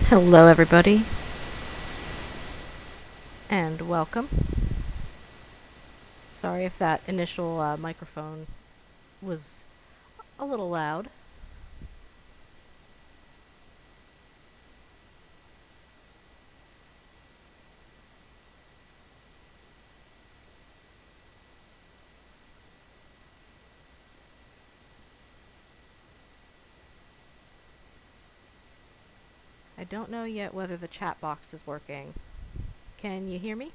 Hello, everybody, and welcome. Sorry if that initial microphone was a little loud. I don't know yet whether the chat box is working. Can you hear me?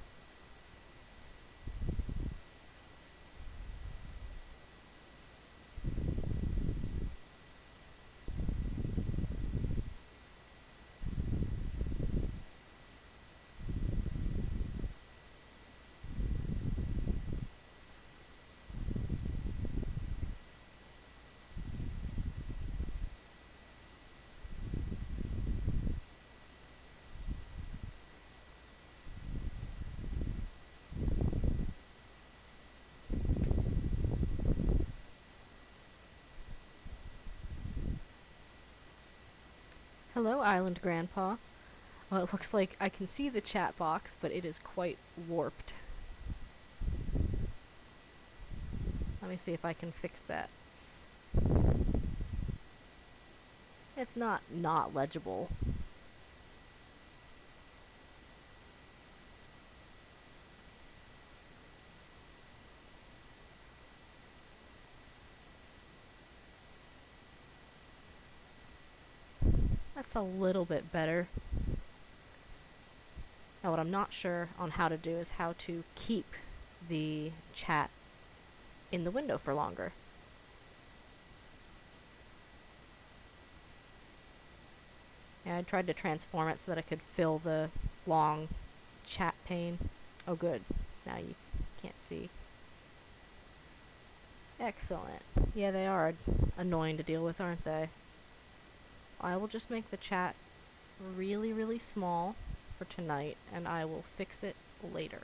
Hello, Island Grandpa. Well, it looks like I can see the chat box, but it is quite warped. Let me see if I can fix that. It's not legible. That's a little bit better. Now, what I'm not sure on how to do is how to keep the chat in the window for longer. Yeah, I tried to transform it so that I could fill the long chat pane. Oh, good. Now you can't see. Excellent. Yeah, they are annoying to deal with, aren't they? I will just make the chat really, really small for tonight, and I will fix it later.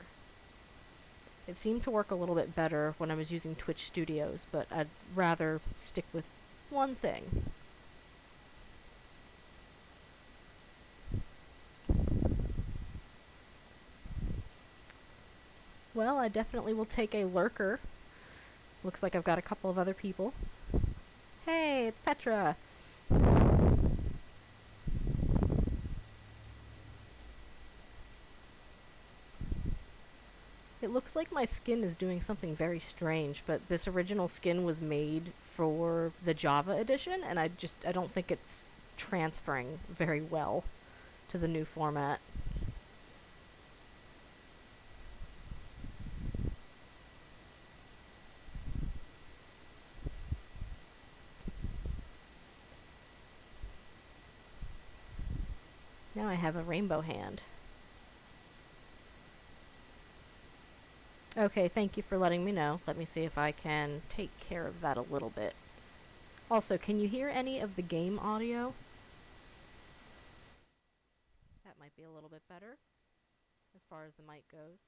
It seemed to work a little bit better when I was using Twitch Studios, but I'd rather stick with one thing. Well, I definitely will take a lurker. Looks like I've got a couple of other people. Hey, it's Petra! It looks like my skin is doing something very strange, but this original skin was made for the Java edition, and I don't think it's transferring very well to the new format. Now I have a rainbow hand. Okay, thank you for letting me know. Let me see if I can take care of that a little bit. Also, can you hear any of the game audio? That might be a little bit better as far as the mic goes.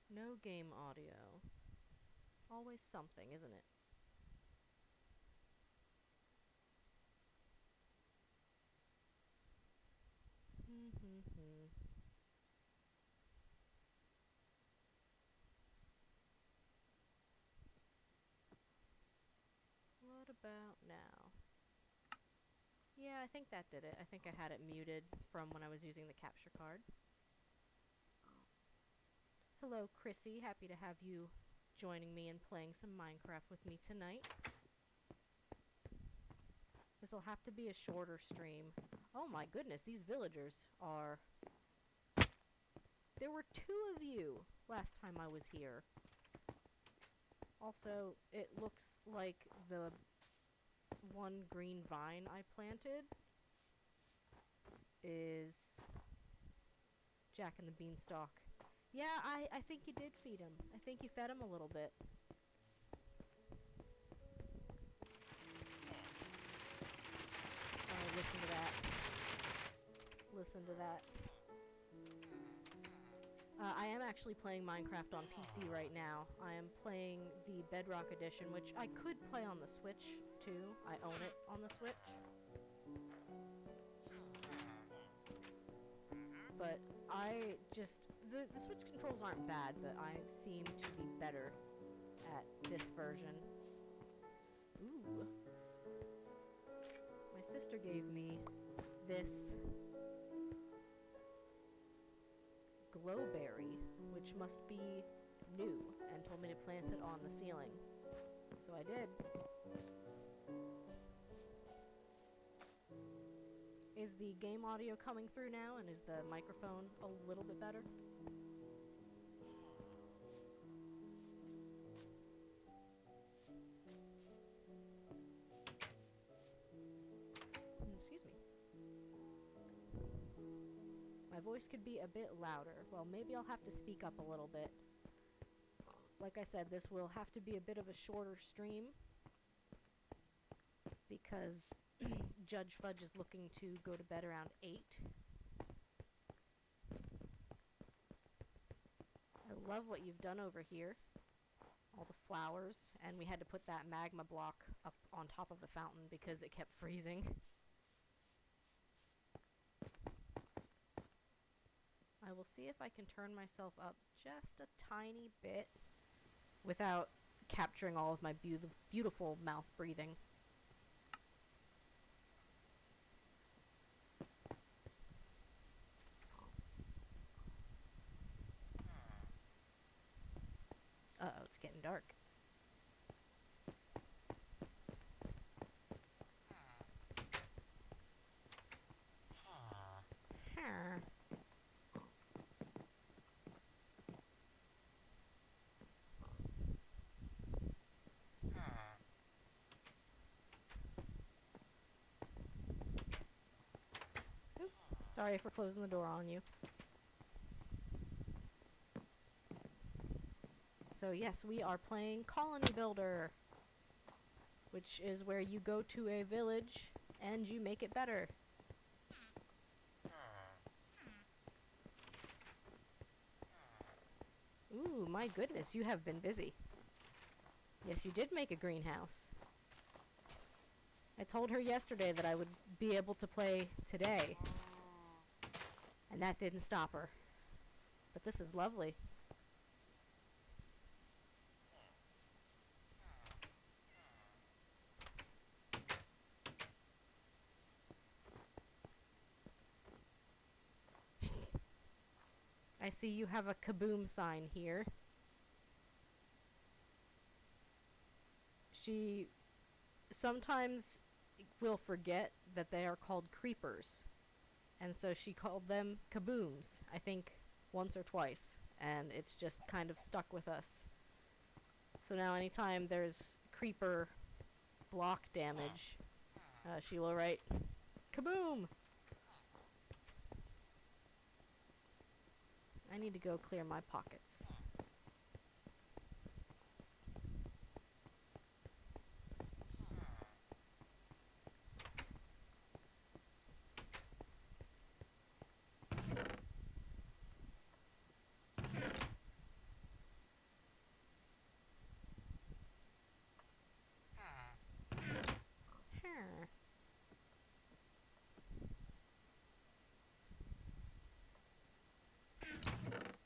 No game audio. Always something, isn't it? What about now? Yeah, I think that did it. I think I had it muted from when I was using the capture card. Hello, Chrissy. Happy to have you joining me and playing some Minecraft with me tonight. This will have to be a shorter stream. Oh my goodness, these villagers are... There were 2 of you last time I was here. Also, it looks like the one green vine I planted is Jack and the Beanstalk. Yeah, I think you did feed him. I think you fed him a little bit. Oh, listen to that. Listen to that. I am actually playing Minecraft on PC right now. I am playing the Bedrock Edition, which I could play on the Switch, too. I own it on the Switch. But I just... The Switch controls aren't bad, but I seem to be better at this version. Ooh. My sister gave me this glowberry, which must be new, and told me to plant it on the ceiling. So I did. Is the game audio coming through now, and is the microphone a little bit better? Excuse me. My voice could be a bit louder. Well, maybe I'll have to speak up a little bit. Like I said, this will have to be a bit of a shorter stream because Judge Fudge is looking to go to bed around 8. I love what you've done over here. All the flowers, and we had to put that magma block up on top of the fountain because it kept freezing. I will see if I can turn myself up just a tiny bit without capturing all of my beautiful mouth breathing. Uh-oh, it's getting dark. Huh. Oop. Sorry for closing the door on you. So yes, we are playing Colony Builder, which is where you go to a village and you make it better. Ooh, my goodness, you have been busy. Yes, you did make a greenhouse. I told her yesterday that I would be able to play today, and that didn't stop her. But this is lovely. I see you have a kaboom sign here. She sometimes will forget that they are called creepers, and so she called them kabooms, I think once or twice, and it's just kind of stuck with us. So now anytime there's creeper block damage, she will write kaboom. I need to go clear my pockets. Huh.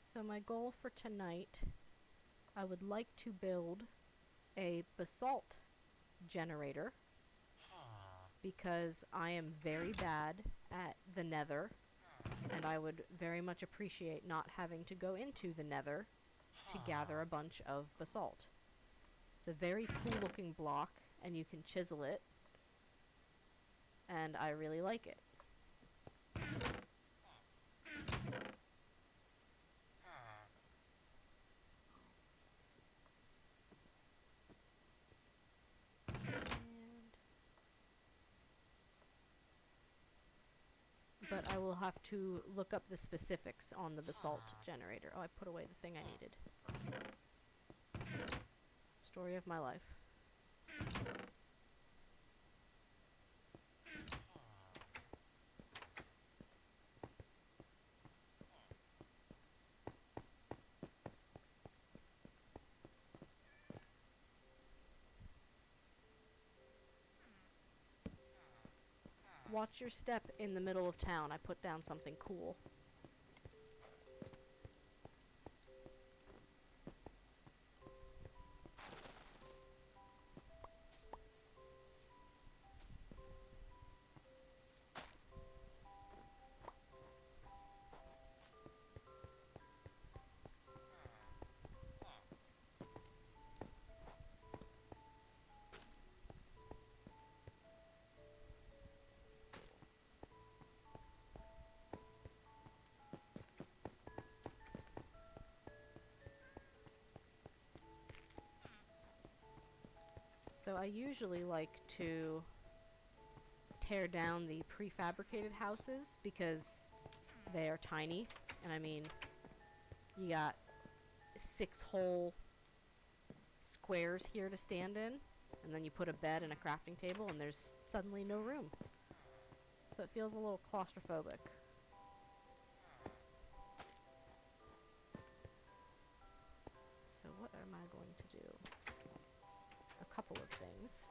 So my goal for tonight, I would like to build a basalt generator because I am very bad at the nether, and I would very much appreciate not having to go into the nether to gather a bunch of basalt. It's a very cool looking block, and you can chisel it, and I really like it. But I will have to look up the specifics on the basalt generator. Oh, I put away the thing I needed. Story of my life. Watch your step in the middle of town. I put down something cool. So I usually like to tear down the prefabricated houses because they are tiny. And I mean, you got 6 whole squares here to stand in, and then you put a bed and a crafting table and there's suddenly no room. So it feels a little claustrophobic. So what am I going to do? A couple of things.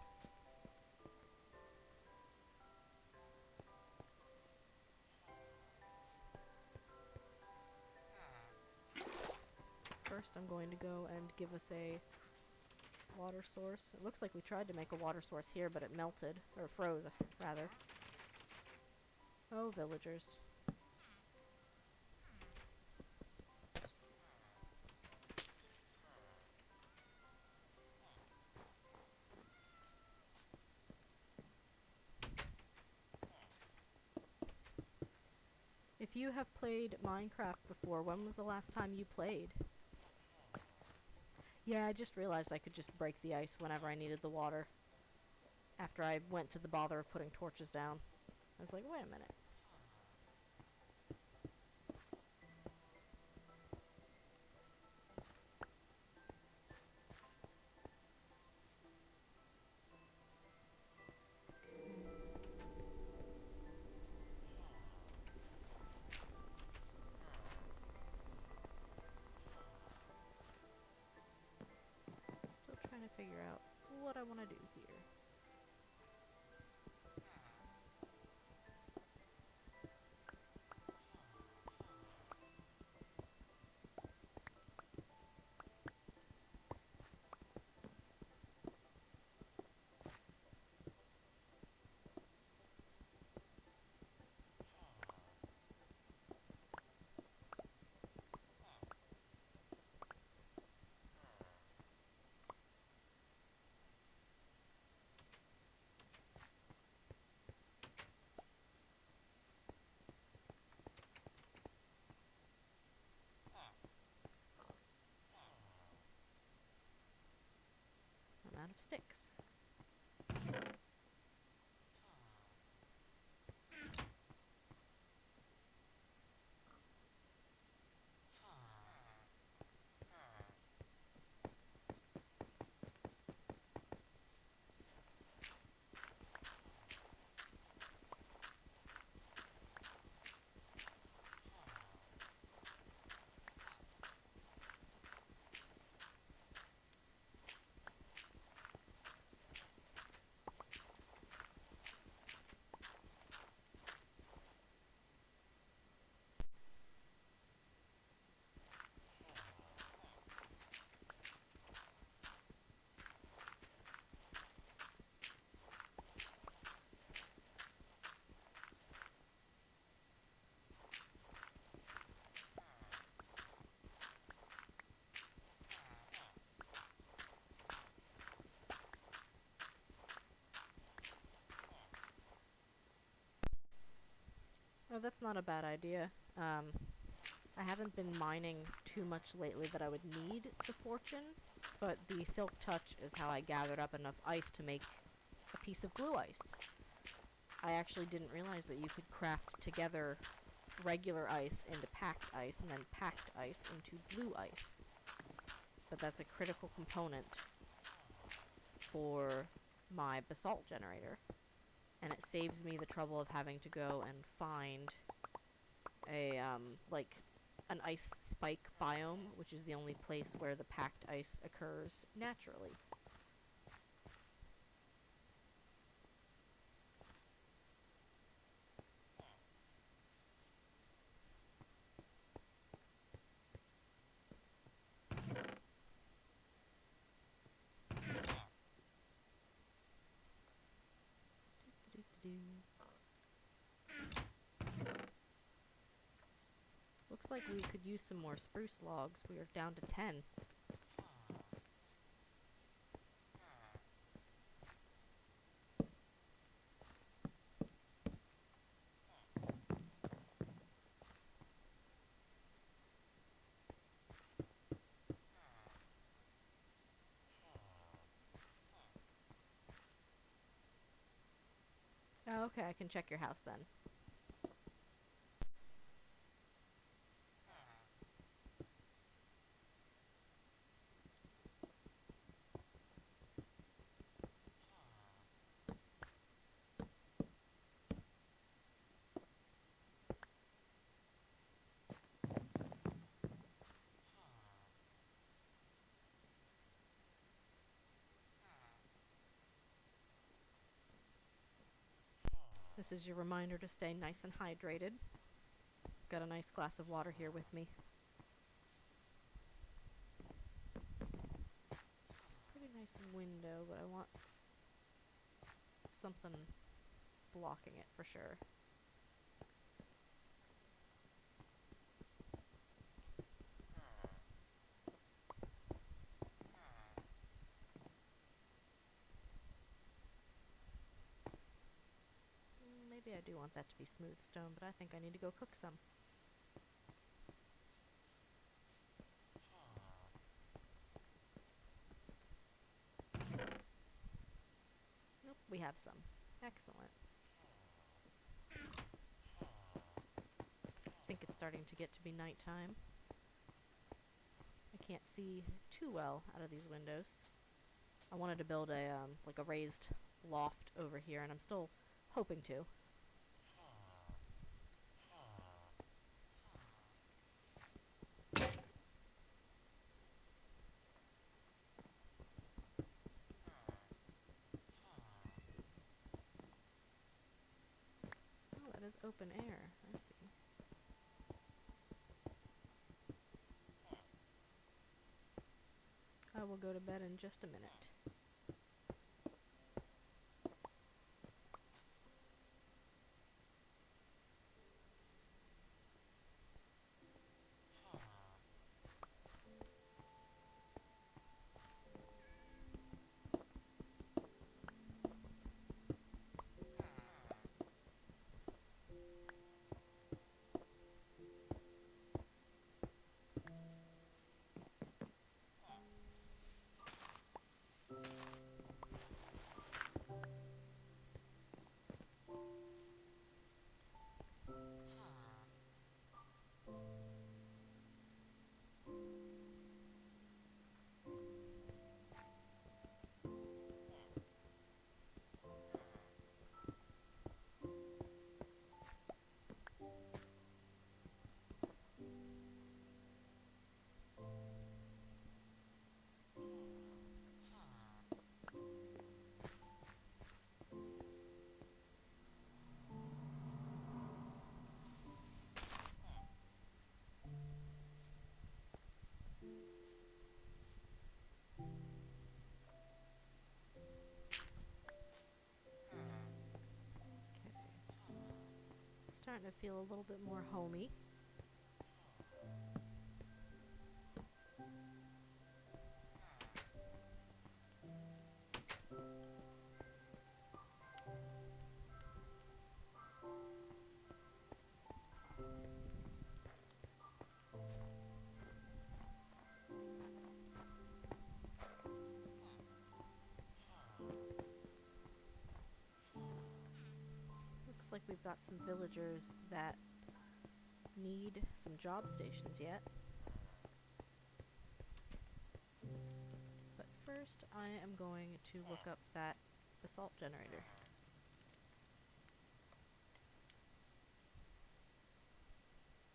First, I'm going to go and give us a water source. It looks like we tried to make a water source here, but it melted. Or froze, rather. Oh, villagers. If you have played Minecraft before, when was the last time you played? Yeah, I just realized I could just break the ice whenever I needed the water. After I went to the bother of putting torches down. I was like, wait a minute. Still trying to figure out what I want to do here. I'm out of sticks. Oh, that's not a bad idea. I haven't been mining too much lately that I would need the fortune, but the silk touch is how I gathered up enough ice to make a piece of blue ice. I actually didn't realize that you could craft together regular ice into packed ice and then packed ice into blue ice. But that's a critical component for my basalt generator. And it saves me the trouble of having to go and find a, like, an ice spike biome, which is the only place where the packed ice occurs naturally. do. Looks like we could use some more spruce logs. We are down to 10. Oh, okay, I can check your house then. This is your reminder to stay nice and hydrated. Got a nice glass of water here with me. It's a pretty nice window, but I want something blocking it for sure. Maybe I do want that to be smooth stone, but I think I need to go cook some. Nope, we have some. Excellent. I think it's starting to get to be nighttime. I can't see too well out of these windows. I wanted to build a like a raised loft over here, and I'm still hoping to. Oh, that is open air. I see. I will go to bed in just a minute. Okay. Starting to feel a little bit more homey. Looks like we've got some villagers that need some job stations yet. But first, I am going to look up that basalt generator.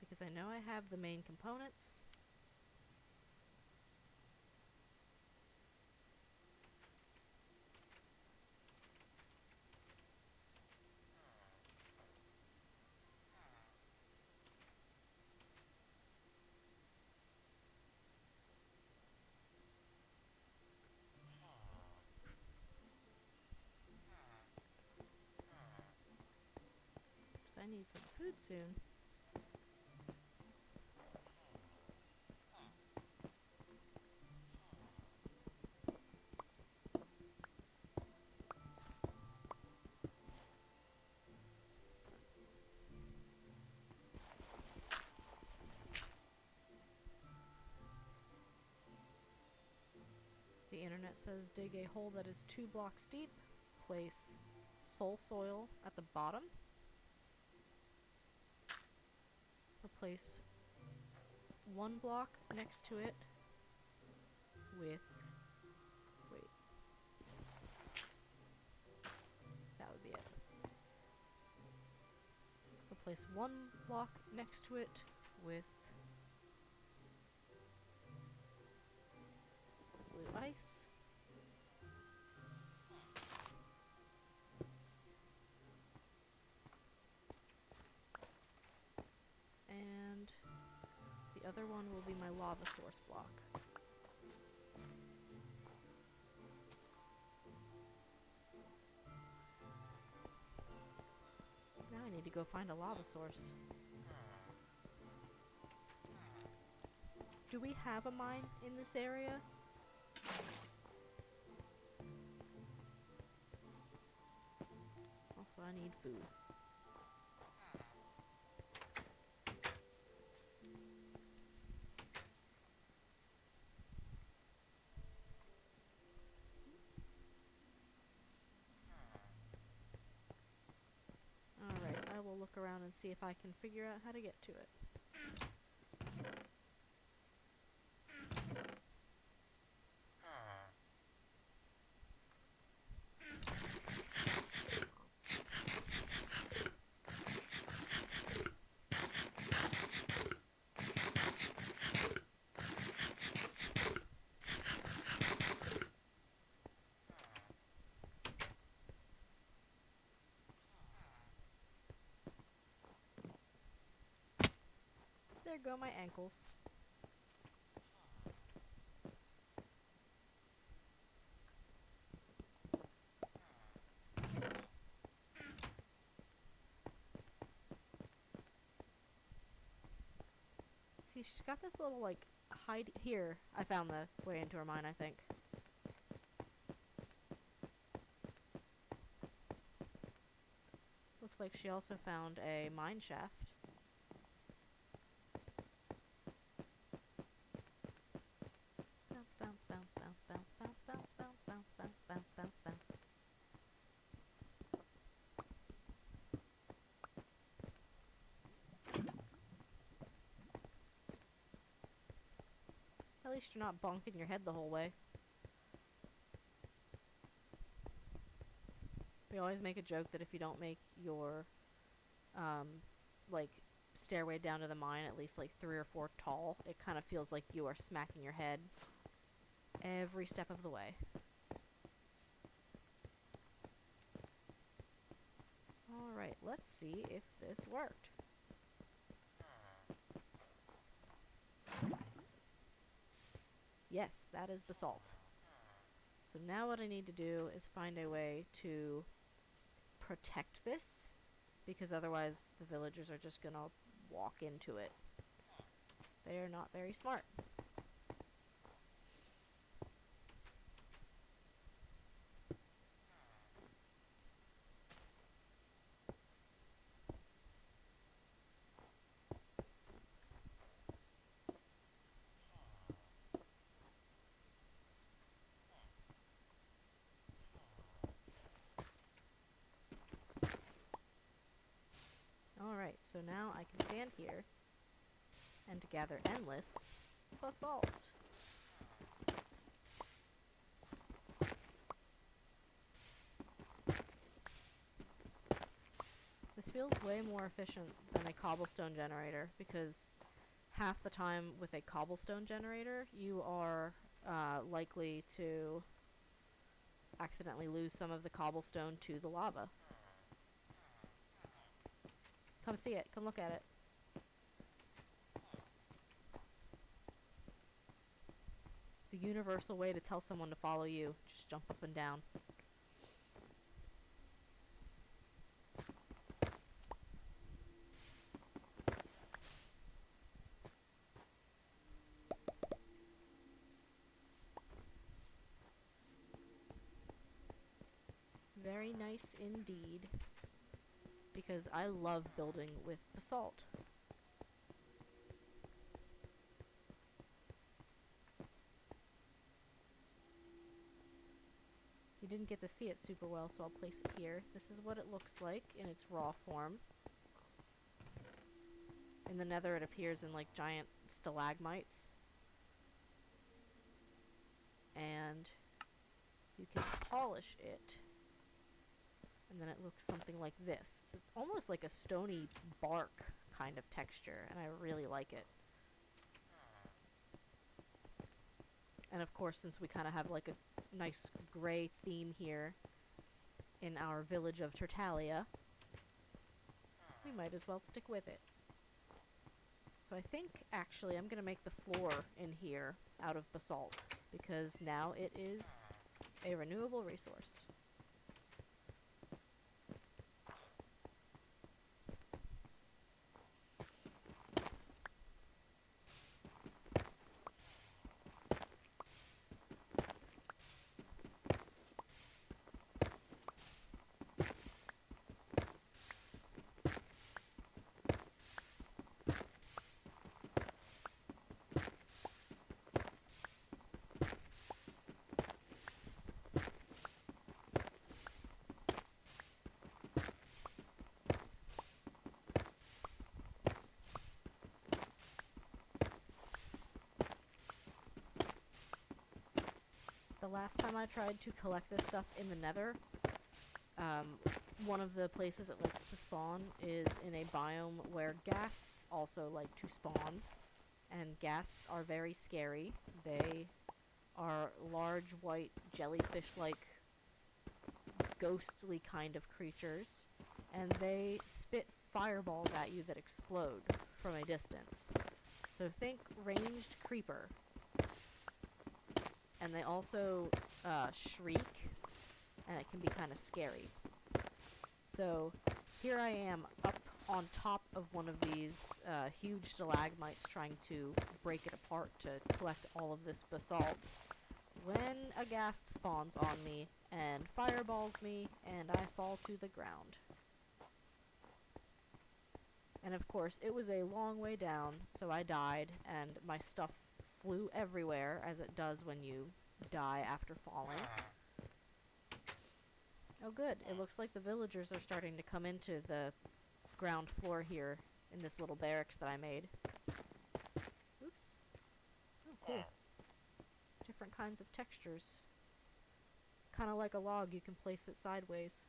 Because I know I have the main components. need some food soon. The internet says dig a hole that is 2 blocks deep, place soul soil at the bottom, replace 1 block next to it with, wait, that would be it. Replace 1 block next to it with blue ice. And the other one will be my lava source block. Now I need to go find a lava source. Do we have a mine in this area? Also, I need food. Alright, I will look around and see if I can figure out how to get to it. There go my ankles. See, she's got this little, like, hide... Here, I found the way into her mine, I think. Looks like she also found a mine shaft. Bounce, bounce, bounce, bounce, bounce, bounce, bounce, bounce, bounce, bounce, bounce, bounce, bounce. At least you're not bonking your head the whole way. We always make a joke that if you don't make your, like, stairway down to the mine at least, like, 3 or 4 tall, it kind of feels like you are smacking your head every step of the way. Alright, let's see if this worked. Yes, that is basalt. So now what I need to do is find a way to protect this, because otherwise the villagers are just gonna walk into it. They are not very smart. Alright, so now I can stand here and gather endless basalt. This feels way more efficient than a cobblestone generator, because half the time with a cobblestone generator, you are likely to accidentally lose some of the cobblestone to the lava. Come see it. Come look at it. The universal way to tell someone to follow you. Just jump up and down. Very nice indeed. Because I love building with basalt. You didn't get to see it super well, so I'll place it here. This is what it looks like in its raw form. In the nether, it appears in like giant stalagmites. And you can polish it. And then it looks something like this. So it's almost like a stony bark kind of texture, and I really like it. And of course, since we kind of have like a nice gray theme here in our village of Tertalia, we might as well stick with it. So I think, actually, I'm going to make the floor in here out of basalt, because now it is a renewable resource. The last time I tried to collect this stuff in the nether, one of the places it likes to spawn is in a biome where ghasts also like to spawn. And ghasts are very scary. They are large, white, jellyfish-like, ghostly kind of creatures. And they spit fireballs at you that explode from a distance. So think ranged creeper. And they also shriek, and it can be kind of scary. So here I am up on top of one of these huge stalagmites trying to break it apart to collect all of this basalt, when a ghast spawns on me and fireballs me, and I fall to the ground. And of course, it was a long way down, so I died, and my stuff flew everywhere, as it does when you die after falling. Oh good, it looks like the villagers are starting to come into the ground floor here in this little barracks that I made. Oops. Oh, cool. Different kinds of textures. Kind of like a log, you can place it sideways.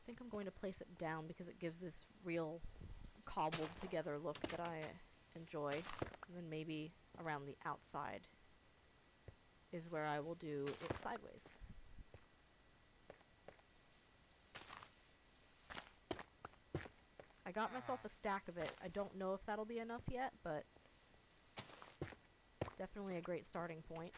I think I'm going to place it down because it gives this real cobbled together look that I enjoy. And then maybe around the outside is where I will do it sideways. I got myself a stack of it. I don't know if that'll be enough yet, but definitely a great starting point.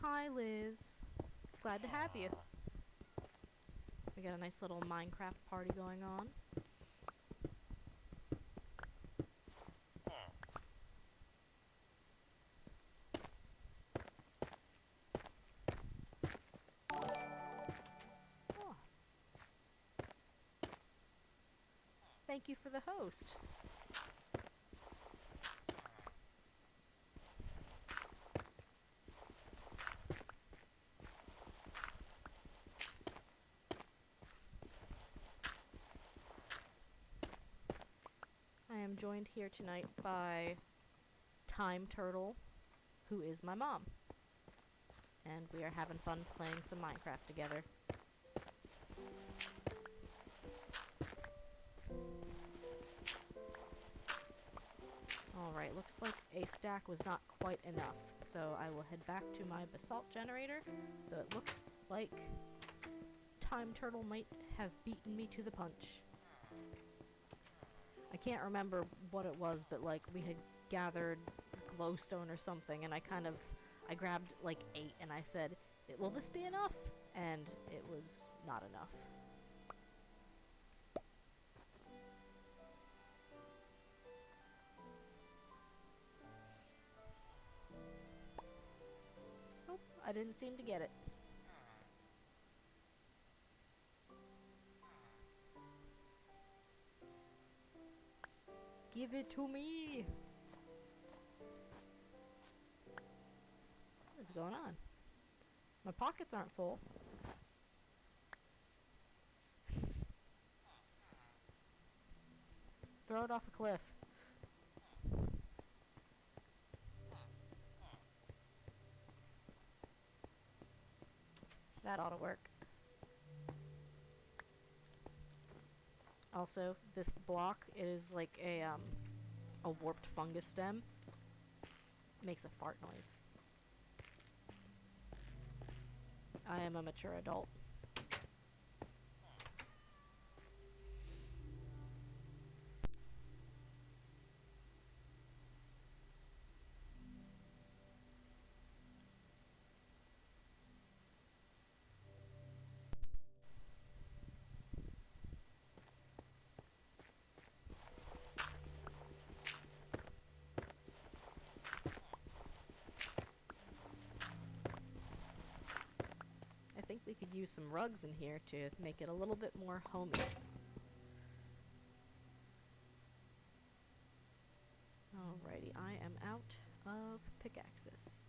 Hi, Liz. Glad to have you. We got a nice little Minecraft party going on. thank you for the host. I am joined here tonight by Time Turtle, who is my mom. And we are having fun playing some Minecraft together. Alright, looks like a stack was not quite enough, so I will head back to my basalt generator, though it looks like Time Turtle might have beaten me to the punch. I can't remember what it was, but like we had gathered glowstone or something, and I grabbed like 8 and I said, will this be enough? And it was not enough. Oh, I didn't seem to get it. Give it to me! What is going on? My pockets aren't full. Throw it off a cliff. That ought to work. Also, this block is like a warped fungus stem. It makes a fart noise. I am a mature adult. I think we could use some rugs in here to make it a little bit more homey. Alrighty, I am out of pickaxes.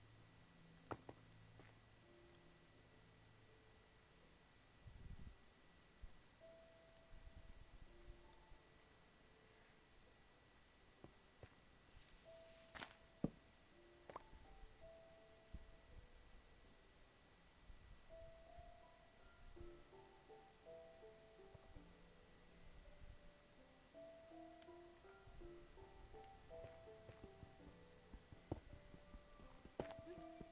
Oops.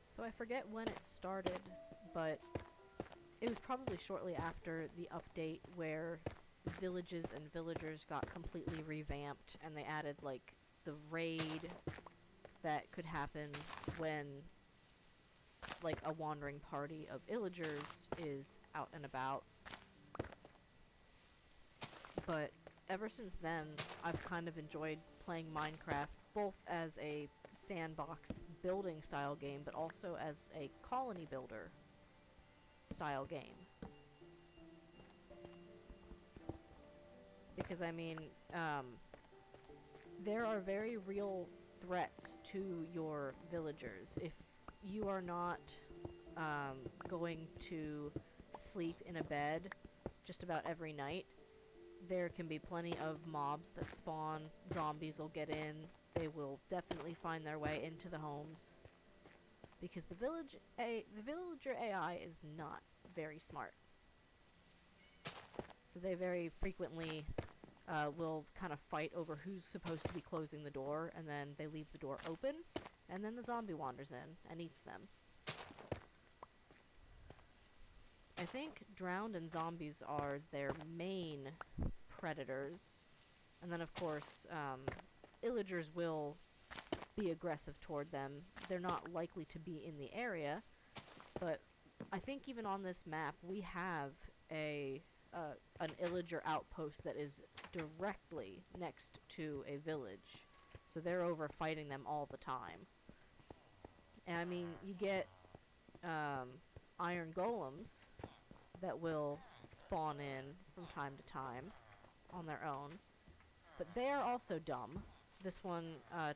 So I forget when it started, but it was probably shortly after the update where villages and villagers got completely revamped, and they added like the raid that could happen when like a wandering party of villagers is out and about. But ever since then, I've kind of enjoyed playing Minecraft both as a sandbox building style game, but also as a colony builder style game. Because, I mean, there are very real threats to your villagers. If you are not going to sleep in a bed just about every night, there can be plenty of mobs that spawn. Zombies will get in. They will definitely find their way into the homes. Because the villager AI is not very smart. So they very frequently will kind of fight over who's supposed to be closing the door, and then they leave the door open, and then the zombie wanders in and eats them. I think drowned and zombies are their main predators, and then of course villagers will be aggressive toward them. They're not likely to be in the area, but I think even on this map we have an illager outpost that is directly next to a village, so they're over fighting them all the time. And I mean, you get iron golems that will spawn in from time to time on their own, but they are also dumb. This one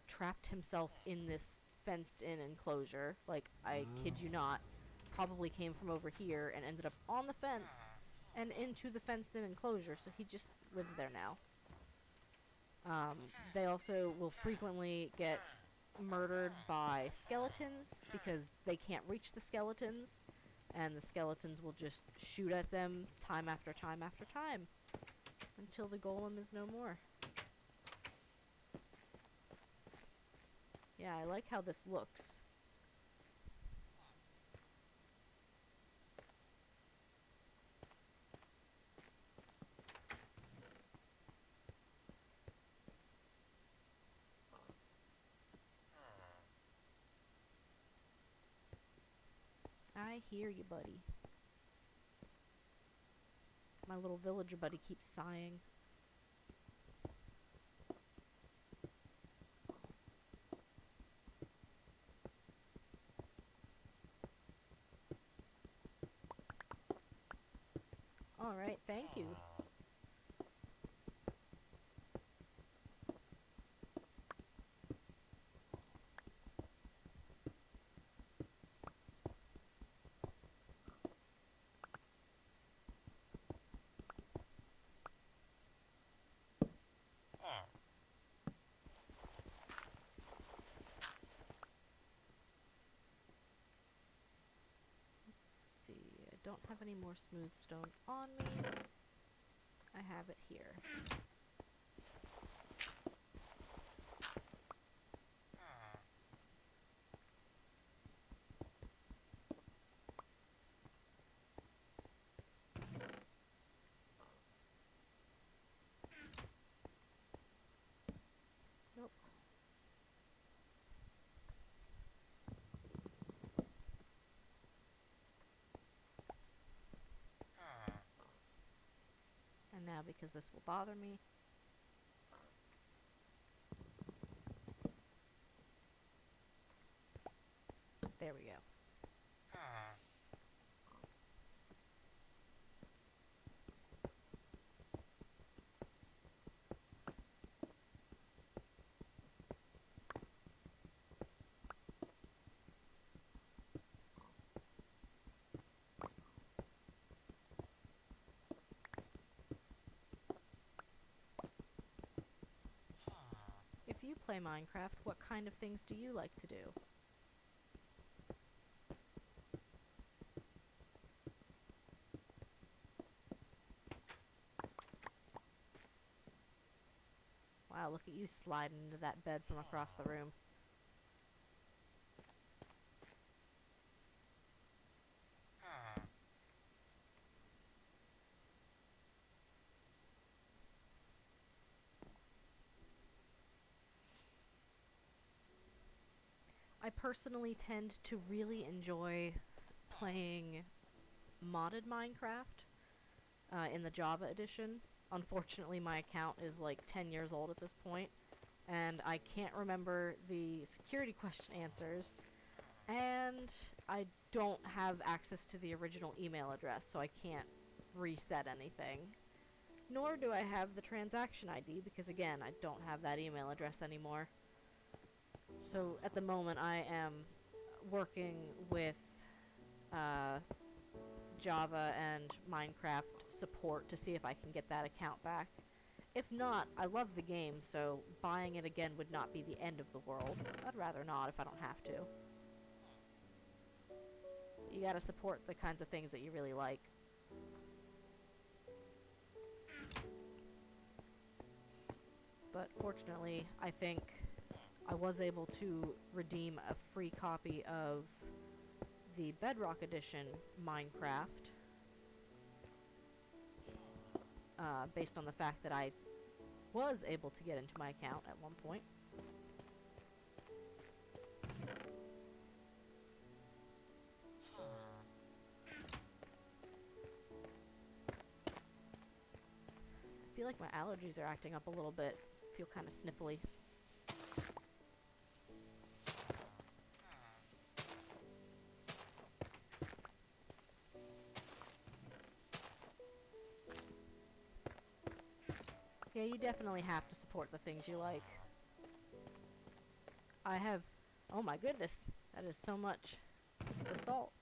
trapped himself in this fenced-in enclosure. Like, I kid you not, probably came from over here and ended up on the fence and into the fenced-in enclosure, so he just lives there now. They also will frequently get murdered by skeletons because they can't reach the skeletons, and the skeletons will just shoot at them time after time after time until the golem is no more. Yeah, I like how this looks. I hear you, buddy. My little villager buddy keeps sighing. Alright, thank you. Let's see, I don't have any more smooth stone on me. I have it here. Nope. And now, because this will bother me, there we go. If you play Minecraft, what kind of things do you like to do? Wow, look at you sliding into that bed from across the room. I personally tend to really enjoy playing modded Minecraft in the Java edition. Unfortunately, my account is like 10 years old at this point, and I can't remember the security question answers, and I don't have access to the original email address, so I can't reset anything. Nor do I have the transaction ID, because again, I don't have that email address anymore. So at the moment, I am working with Java and Minecraft support to see if I can get that account back. If not, I love the game, so buying it again would not be the end of the world. I'd rather not if I don't have to. You gotta support the kinds of things that you really like. But fortunately, I think I was able to redeem a free copy of the Bedrock Edition Minecraft, based on the fact that I was able to get into my account at one point. I feel like my allergies are acting up a little bit. I feel kind of sniffly. Yeah, you definitely have to support the things you like. I have... Oh my goodness, that is so much basalt.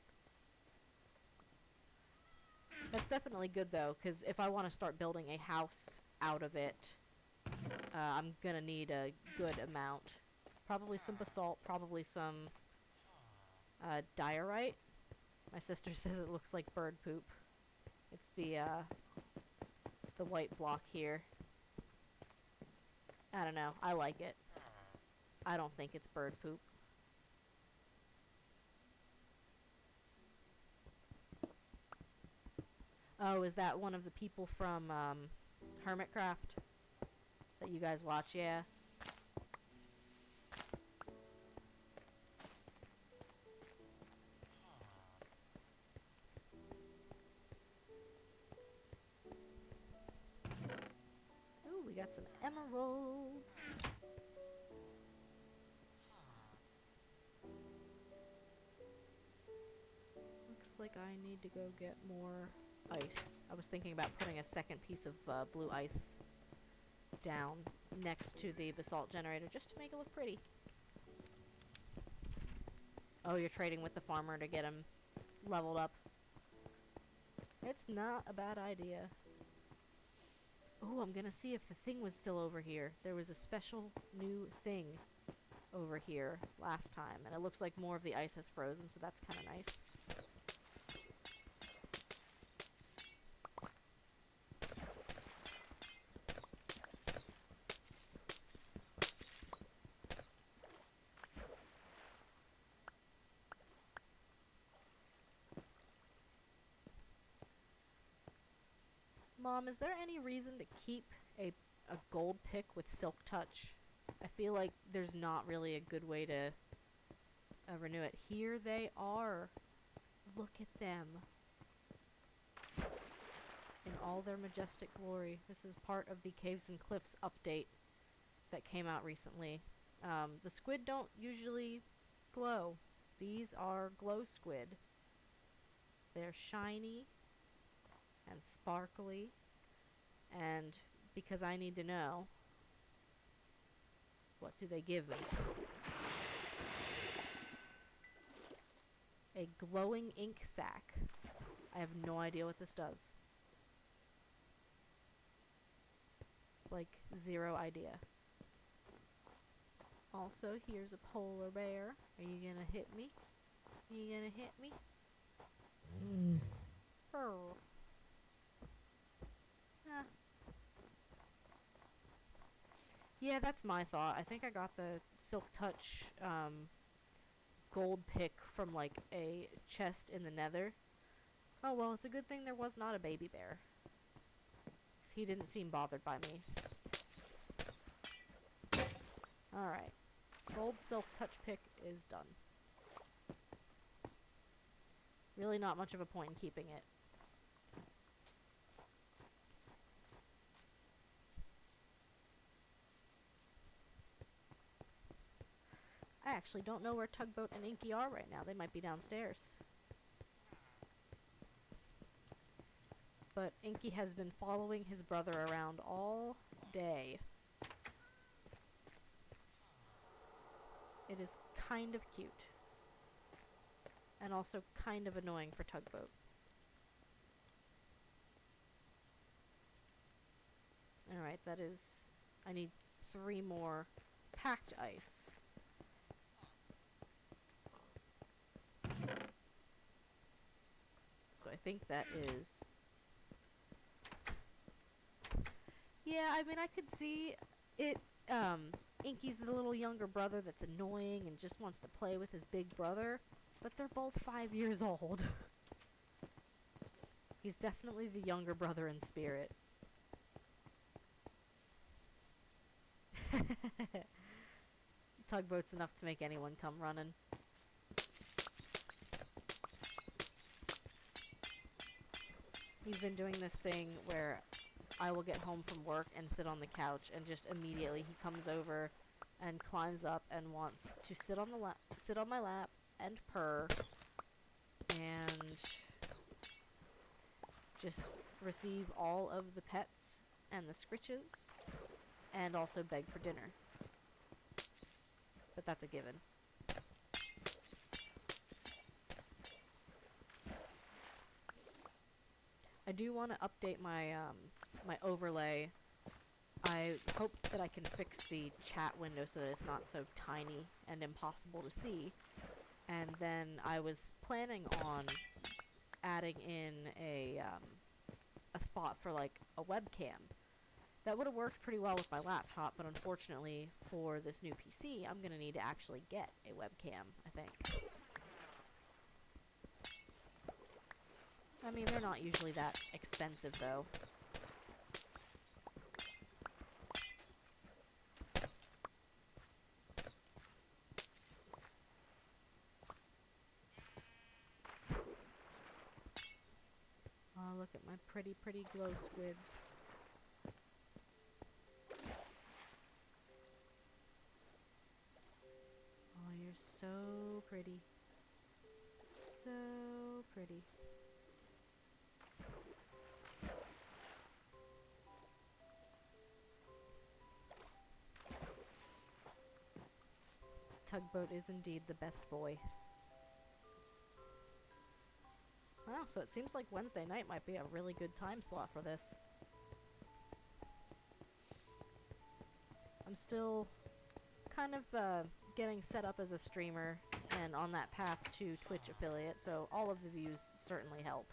That's definitely good though, because if I want to start building a house out of it, I'm gonna need a good amount. Probably some basalt, probably some diorite. My sister says it looks like bird poop. It's the white block here. I don't know. I like it. I don't think it's bird poop. Oh, is that one of the people from Hermitcraft that you guys watch? Yeah. Ooh, we got some emeralds. Looks like I need to go get more ice. I was thinking about putting a second piece of blue ice down next to the basalt generator just to make it look pretty. Oh, you're trading with the farmer to get him leveled up. It's not a bad idea. Oh, I'm gonna see if the thing was still over here. There was a special new thing over here last time, and it looks like more of the ice has frozen, so that's kind of nice. Mom, is there any reason to keep a gold pick with silk touch? I feel like there's not really a good way to renew it. Here they are. Look at them. In all their majestic glory. This is part of the Caves and Cliffs update that came out recently. The squid don't usually glow. These are glow squid. They're shiny and sparkly, and because I need to know, what do they give me? A glowing ink sac. I have no idea what this does. Like, zero idea. Also, here's a polar bear. Are you gonna hit me? You gonna hit me? Purr. Ah. Yeah, that's my thought. I think I got the Silk Touch gold pick from like a chest in the nether. Oh well, it's a good thing there was not a baby bear, 'cause he didn't seem bothered by me. Alright. Gold Silk Touch pick is done. Really not much of a point in keeping it. I actually don't know where Tugboat and Inky are right now. They might be downstairs. But Inky has been following his brother around all day. It is kind of cute. And also kind of annoying for Tugboat. Alright, that is... I need 3 more packed ice. So I think that is... Yeah, I mean, I could see it... Inky's the little younger brother that's annoying and just wants to play with his big brother. But they're both 5 years old. He's definitely the younger brother in spirit. Tugboat's enough to make anyone come running. He's been doing this thing where I will get home from work and sit on the couch, and just immediately he comes over and climbs up and wants to sit on my lap and purr and just receive all of the pets and the scritches, and also beg for dinner. But that's a given. I do want to update my my overlay. I hope that I can fix the chat window so that it's not so tiny and impossible to see. And then I was planning on adding in a spot for like a webcam. That would have worked pretty well with my laptop, but unfortunately for this new PC, I'm going to need to actually get a webcam, I think. I mean, they're not usually that expensive, though. Oh, look at my pretty, pretty glow squids. Oh, you're so pretty. So pretty. Tugboat is indeed the best boy. Wow, so it seems like Wednesday night might be a really good time slot for this. I'm still kind of getting set up as a streamer and on that path to Twitch affiliate, so all of the views certainly help.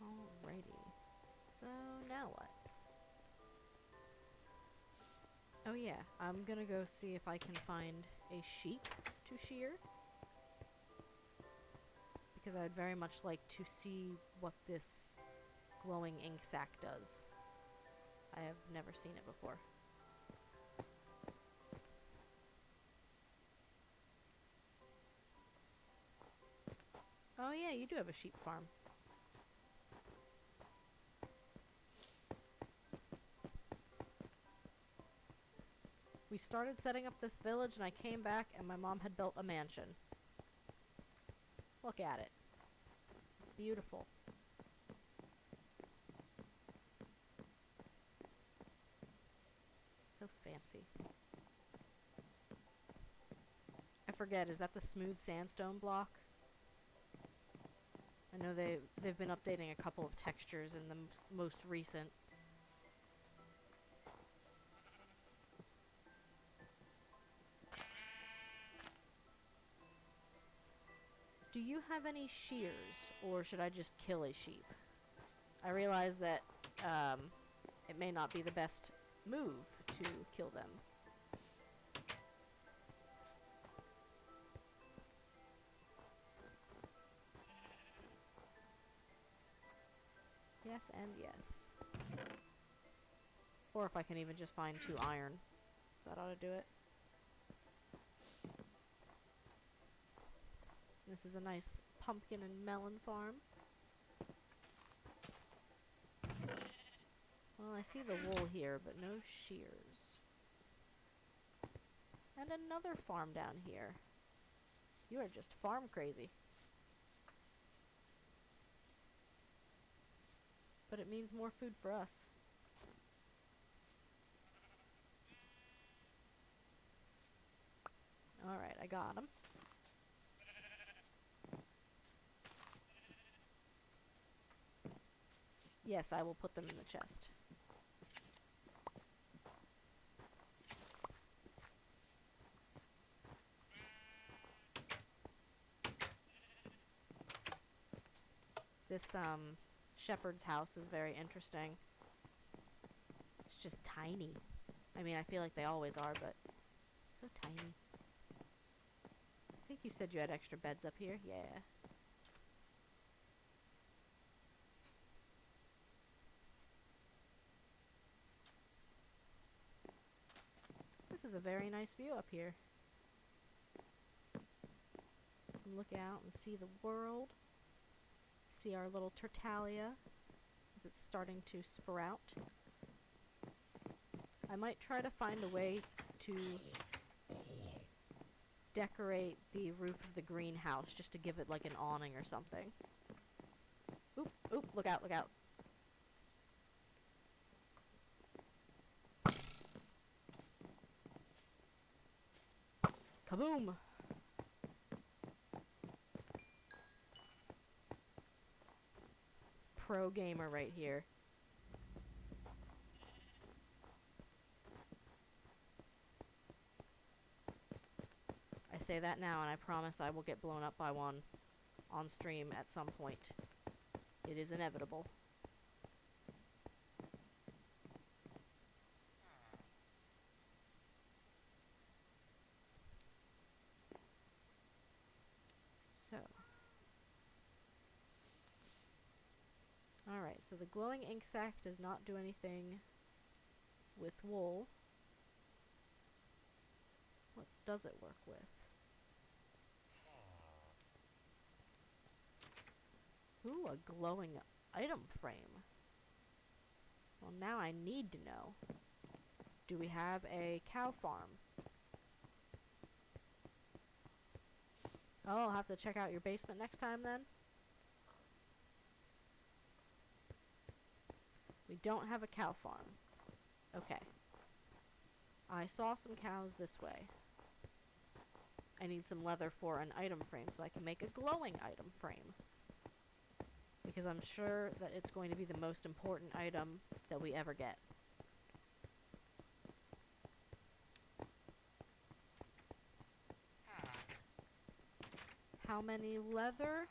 Alrighty. So, now what? Oh yeah, I'm gonna go see if I can find a sheep to shear. Because I'd very much like to see what this glowing ink sac does. I have never seen it before. Oh yeah, you do have a sheep farm. We started setting up this village and I came back and my mom had built a mansion. Look at it. It's beautiful. So fancy. I forget, is that the smooth sandstone block? I know they've been updating a couple of textures in the most recent. Do you have any shears, or should I just kill a sheep? I realize that it may not be the best move to kill them. Yes and yes. Or if I can even just find 2 iron. That ought to do it. This is a nice pumpkin and melon farm. Well, I see the wool here, but no shears. And another farm down here. You are just farm crazy. But it means more food for us. Alright, I got him. Yes, I will put them in the chest. This, shepherd's house is very interesting. It's just tiny. I mean, I feel like they always are, but so tiny. I think you said you had extra beds up here. Yeah. This is a very nice view up here. and look out and see the world. See our little Tertalia as it's starting to sprout. I might try to find a way to decorate the roof of the greenhouse just to give it like an awning or something. Oop, oop, look out, look out. Kaboom! Pro gamer right here. I say that now, and I promise I will get blown up by one on stream at some point. It is inevitable. So. Alright, so the glowing ink sac does not do anything with wool. What does it work with? Ooh, a glowing item frame. Well, now I need to know. Do we have a cow farm? Oh, I'll have to check out your basement next time then. We don't have a cow farm. Okay. I saw some cows this way. I need some leather for an item frame so I can make a glowing item frame. Because I'm sure that it's going to be the most important item that we ever get. How many leather?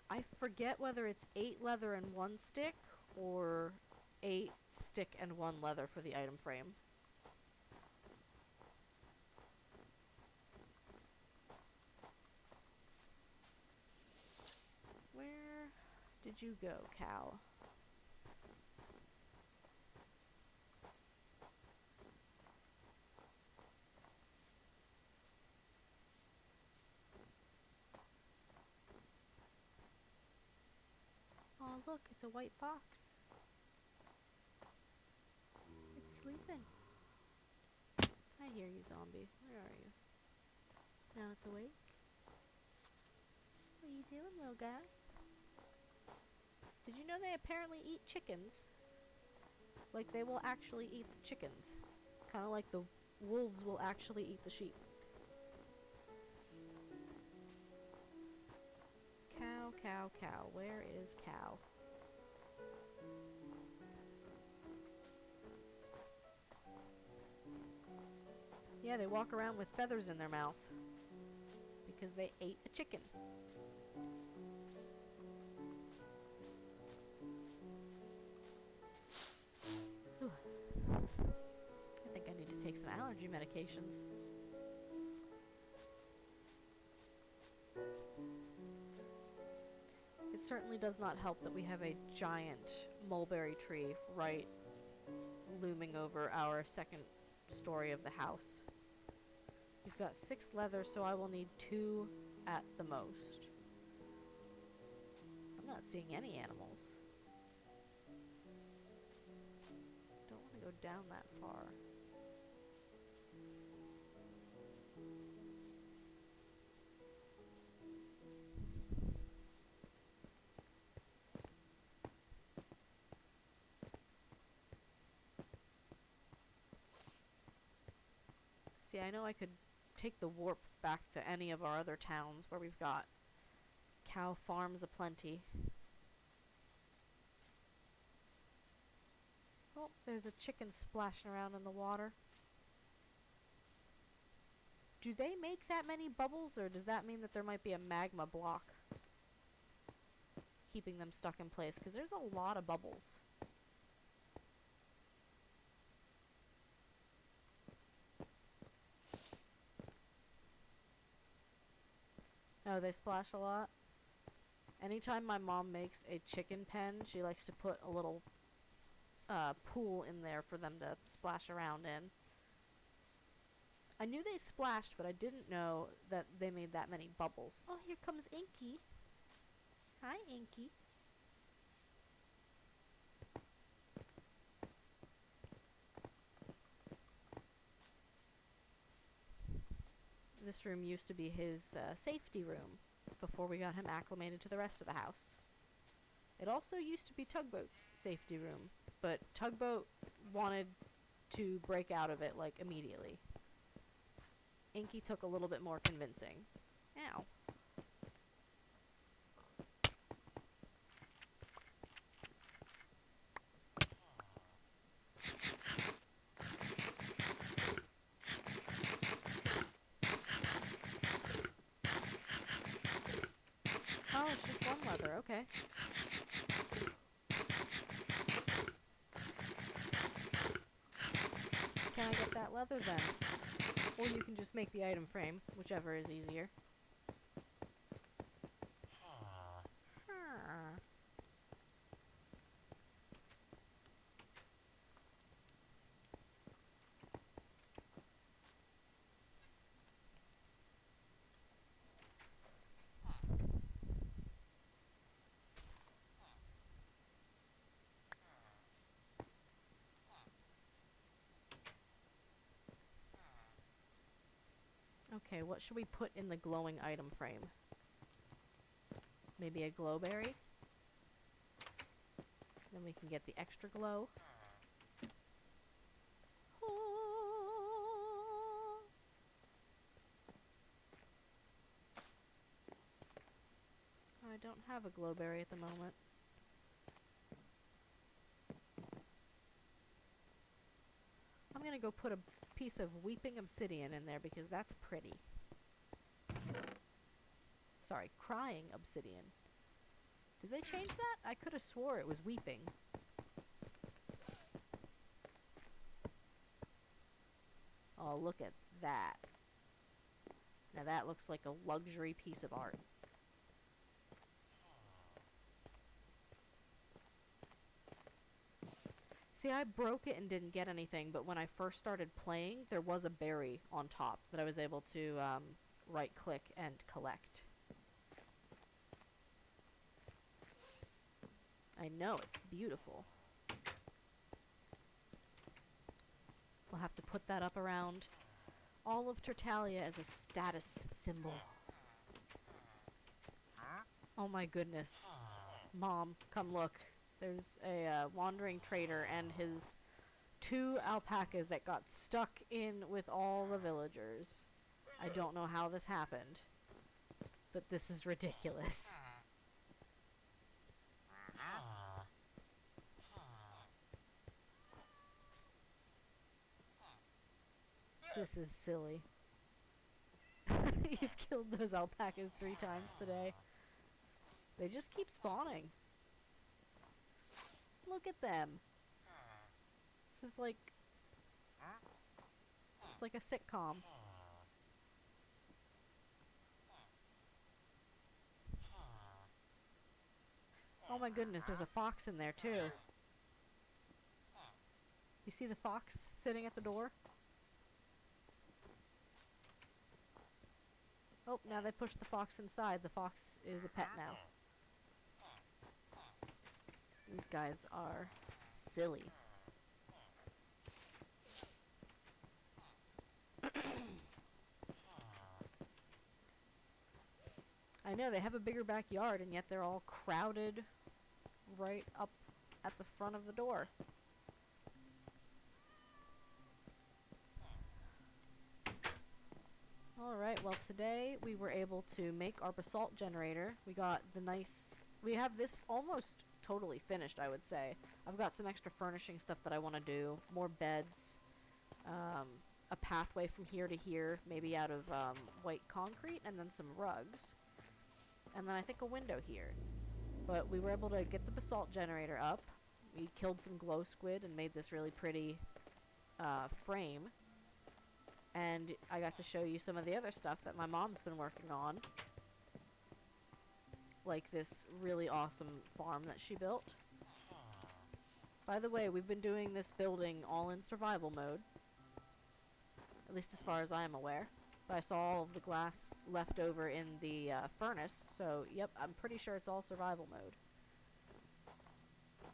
I forget whether it's 8 leather and 1 stick, or 8 stick and 1 leather for the item frame. Where did you go, cow? Oh, look, it's a white fox. It's sleeping. I hear you, zombie. Where are you? Now it's awake. What are you doing, little guy? Did you know they apparently eat chickens? Like, they will actually eat the chickens. Kind of like the wolves will actually eat the sheep. Cow, cow, cow. Where is cow? Yeah, they walk around with feathers in their mouth. Because they ate a chicken. Whew. I think I need to take some allergy medications. It certainly does not help that we have a giant mulberry tree right looming over our second story of the house. We've got 6 leather, so I will need 2 at the most. I'm not seeing any animals. Don't want to go down that far. See, I know I could take the warp back to any of our other towns where we've got cow farms aplenty. Oh, there's a chicken splashing around in the water. Do they make that many bubbles, or does that mean that there might be a magma block keeping them stuck in place? Because there's a lot of bubbles. Oh, they splash a lot? Anytime my mom makes a chicken pen, she likes to put a little pool in there for them to splash around in. I knew they splashed, but I didn't know that they made that many bubbles. Oh, here comes Inky. Hi, Inky. This room used to be his safety room before we got him acclimated to the rest of the house. It also used to be Tugboat's safety room, but Tugboat wanted to break out of it, like, immediately. Inky took a little bit more convincing. Ow. Oh, it's just one leather, okay. Can I get that leather then? Or you can just make the item frame, whichever is easier. Okay, what should we put in the glowing item frame? Maybe a glowberry? Then we can get the extra glow. Oh. I don't have a glowberry at the moment. I'm gonna go put a piece of weeping obsidian in there because that's pretty. Sorry, crying obsidian. Did they change that? I could have swore it was weeping. Oh, look at that. Now that looks like a luxury piece of art. See, I broke it and didn't get anything, but when I first started playing, there was a berry on top that I was able to right-click and collect. I know, it's beautiful. We'll have to put that up around all of Tertalia as a status symbol. Oh my goodness. Mom, come look. There's a wandering trader and his 2 alpacas that got stuck in with all the villagers. I don't know how this happened, but this is ridiculous. This is silly. You've killed those alpacas 3 times today. They just keep spawning. Look at them. This is like... It's like a sitcom. Oh my goodness, there's a fox in there too. You see the fox sitting at the door? Oh, now they pushed the fox inside. The fox is a pet now. These guys are silly. I know, they have a bigger backyard, and yet they're all crowded right up at the front of the door. Alright, well today we were able to make our basalt generator. We got the nice... We have this almost totally finished, I would say. I've got some extra furnishing stuff that I want to do. More beds. A pathway from here to here, maybe out of white concrete, and then some rugs. And then I think a window here. But we were able to get the basalt generator up. We killed some glow squid and made this really pretty frame. And I got to show you some of the other stuff that my mom's been working on. Like this really awesome farm that she built. By the way, we've been doing this building all in survival mode. at least as far as I am aware. But I saw all of the glass left over in the furnace, so yep, I'm pretty sure it's all survival mode.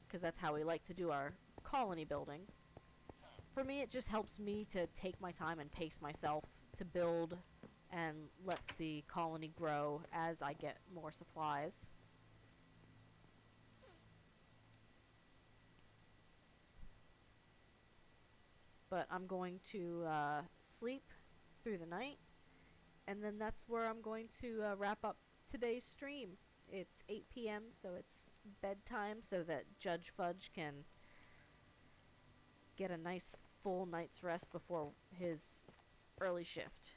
Because that's how we like to do our colony building. For me, it just helps me to take my time and pace myself to build and let the colony grow as I get more supplies. But I'm going to sleep through the night, and then that's where I'm going to wrap up today's stream. It's 8 p.m., so it's bedtime so that Judge Fudge can get a nice full night's rest before his early shift.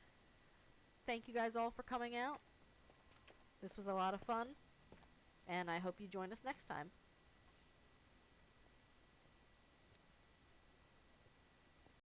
Thank you guys all for coming out. This was a lot of fun, and I hope you join us next time.